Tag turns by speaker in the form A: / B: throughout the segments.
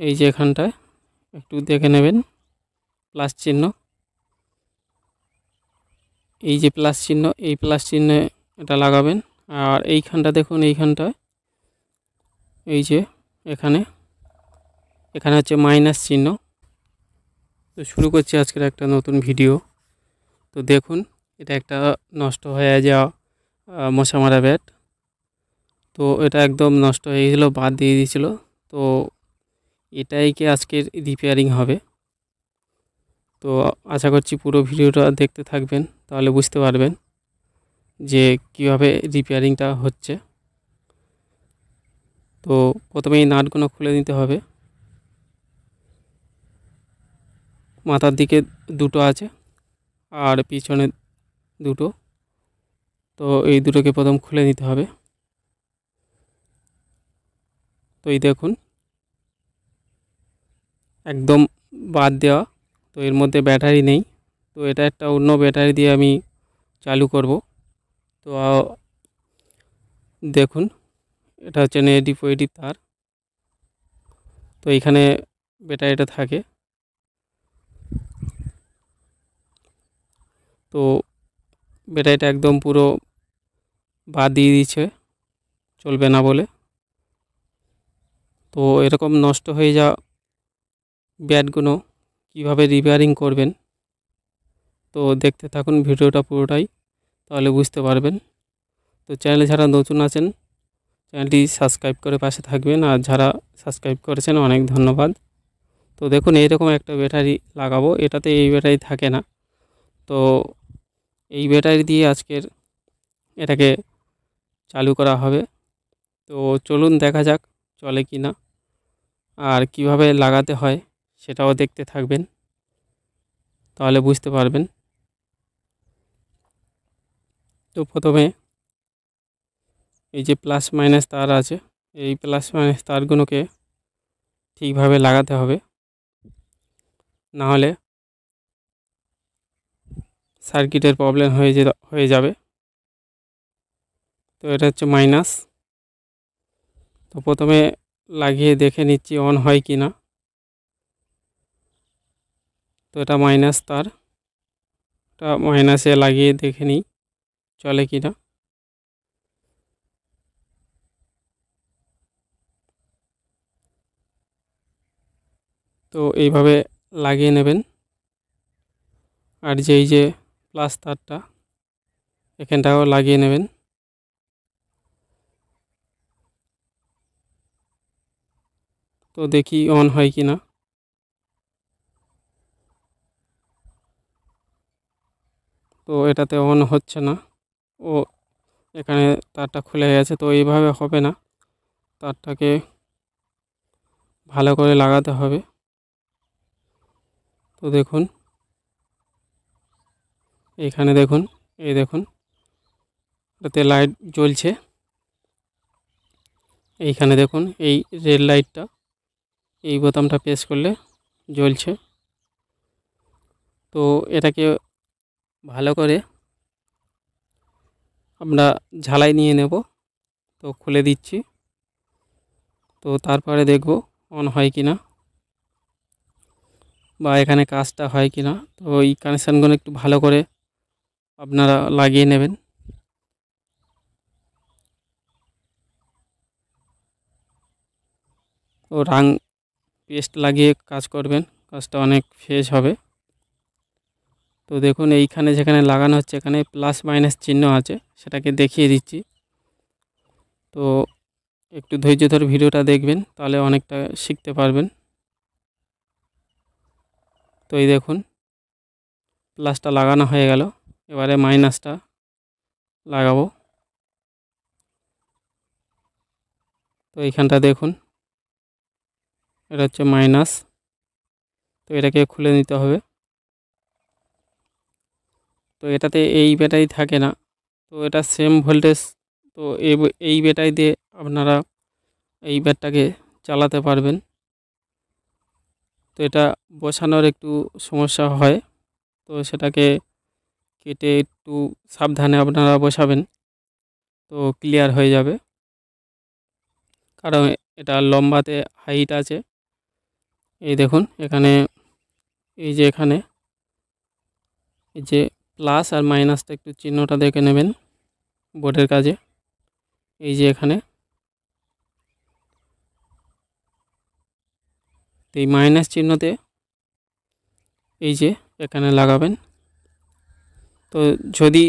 A: এই যে এখানটায় একটু দেখে নেবেন প্লাস চিহ্ন, এই যে প্লাস চিহ্ন, এই প্লাস চিহ্নে এটা লাগাবেন। আর এইখানটা দেখুন, এইখানটায় এই যে এখানে এখানে হচ্ছে মাইনাস চিহ্ন। তো শুরু করছি আজকের একটা নতুন ভিডিও। তো দেখুন এটা একটা নষ্ট হয়ে যাওয়া মশা মারা ব্যাট। তো এটা একদম নষ্ট হয়ে গেছিলো, বাদ দিয়ে দিয়েছিল। তো এটাই কি আজকের রিপেয়ারিং হবে। তো আশা করছি পুরো ভিডিওটা দেখতে থাকবেন, তাহলে বুঝতে পারবেন যে কীভাবে রিপেয়ারিংটা হচ্ছে। তো প্রথমেই নাটগুলো খুলে নিতে হবে। মাথার দিকে দুটো আছে আর পিছনে দুটো, তো এই দুটোকে প্রথম খুলে নিতে হবে। তো এই দেখুন একদম বাদ দেওয়া, তো এর মধ্যে ব্যাটারি নেই। তো এটা একটা অন্য ব্যাটারি দিয়ে আমি চালু করব। তো দেখুন এটা হচ্ছে নেগেটিভ পজিটিভ তার। তো এইখানে ব্যাটারিটা থাকে। তো ব্যাটারিটা একদম পুরো বাদ দিয়ে দিচ্ছে, চলবে না বলে। তো এরকম নষ্ট হয়ে যাওয়া ব্যাটগুলো কীভাবে রিপেয়ারিং করবেন, তো দেখতে থাকুন ভিডিওটা পুরোটাই, তাহলে বুঝতে পারবেন। তো চ্যানেলে যারা নতুন আছেন চ্যানেলটি সাবস্ক্রাইব করে পাশে থাকবেন, আর যারা সাবস্ক্রাইব করেছেন অনেক ধন্যবাদ। তো দেখুন এইরকম একটা ব্যাটারি লাগাবো, এটাতে এই ব্যাটারি থাকে না। তো এই ব্যাটারি দিয়ে আজকের এটাকে চালু করা হবে। তো চলুন দেখা যাক চলে কি না, আর কিভাবে লাগাতে হয় সেটাও দেখতে থাকবেন, তাহলে বুঝতে পারবেন। তো প্রথমে এই যে প্লাস মাইনাস তার আছে, এই প্লাস মাইনাস তারগুলোকে ঠিকভাবে লাগাতে হবে, না হলে সার্কিটের প্রবলেম হয়ে যাবে। তো এটা হচ্ছে মাইনাস। তো প্রথমে লাগিয়ে দেখে নিচ্ছি অন হয় কি না। তো এটা মাইনাস তার, এটা মাইনাসে লাগিয়ে দেখে নিই চলে কি না। তো এইভাবে লাগিয়ে নেবেন। আর এই যে প্লাস তারটা এখানটাও লাগিয়ে নেবেন। তো দেখি অন হয় কি না। তো এটাতে অন হচ্ছে না, ও এখানে তারটা খুলে গেছে। তো এইভাবে হবে না, তারটাকে ভালো করে লাগাতে হবে। তো দেখুন এইখানে দেখুন, এই দেখুন এটাতে লাইট জ্বলছে। এইখানে দেখুন এই রেড লাইটটা, এই বোতামটা প্রেস করলে জ্বলছে। তো এটাকে ভালো করে আমরা ঝালাই নিয়ে নেব। তো খুলে দিচ্ছি, তো তারপরে দেখব অন হয় কি না, বা এখানে কাজটা হয় কি না। তো এই কানেকশানগুলো একটু ভালো করে আপনারা লাগিয়ে নেবেন। তো রাং পেস্ট লাগিয়ে কাজ করবেন, কাজটা অনেক ফ্রেশ হবে। তো দেখুন এইখানে যেখানে লাগানো হচ্ছে এখানে প্লাস মাইনাস চিহ্ন আছে, সেটাকে দেখিয়ে দিচ্ছি। তো একটু ধৈর্য ধরে ভিডিওটা দেখবেন, তাহলে অনেকটা শিখতে পারবেন। তো এই দেখুন প্লাসটা লাগানো হয়ে গেল, এবারে মাইনাসটা লাগাবো। তো এইখানটা দেখুন এটা হচ্ছে মাইনাস। তো এটাকে খুলে নিতে হবে। তো এটাতে এই ব্যাটারি থাকে না, তো এটা সেম ভোল্টেজ। তো এই ব্যাটারি দিয়ে আপনারা এই ব্যাটটাকে চালাতে পারবেন। তো এটা বসানোর একটু সমস্যা হয়, তো সেটাকে কেটে একটু সাবধানে আপনারা বসাবেন, তো ক্লিয়ার হয়ে যাবে। কারণ এটা লম্বাতে হাইট আছে, এই দেখুন এখানে এই যে এখানে এই যে প্লাস আর মাইনাসটা একটু চিহ্নটা দেখে নেবেন বোর্ডের কাজে। এই যে এখানে এই মাইনাস চিহ্নতে এই যে এখানে লাগাবেন। তো যদি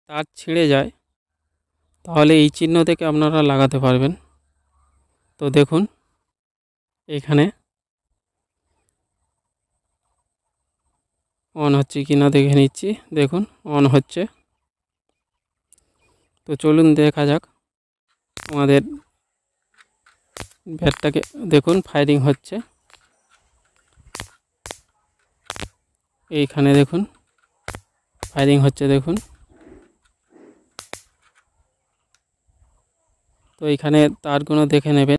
A: তার ছিঁড়ে যায় তাহলে এই চিহ্ন থেকে আপনারা লাগাতে পারবেন। তো দেখুন এখানে অন হচ্ছে কি না দেখে নিচ্ছি। দেখুন অন হচ্ছে। তো চলুন দেখা যাক আমাদের ব্যাটটাকে। দেখুন ফায়ারিং হচ্ছে এইখানে, দেখুন ফায়ারিং হচ্ছে দেখুন। তো এইখানে তারগুলো দেখে নেবেন।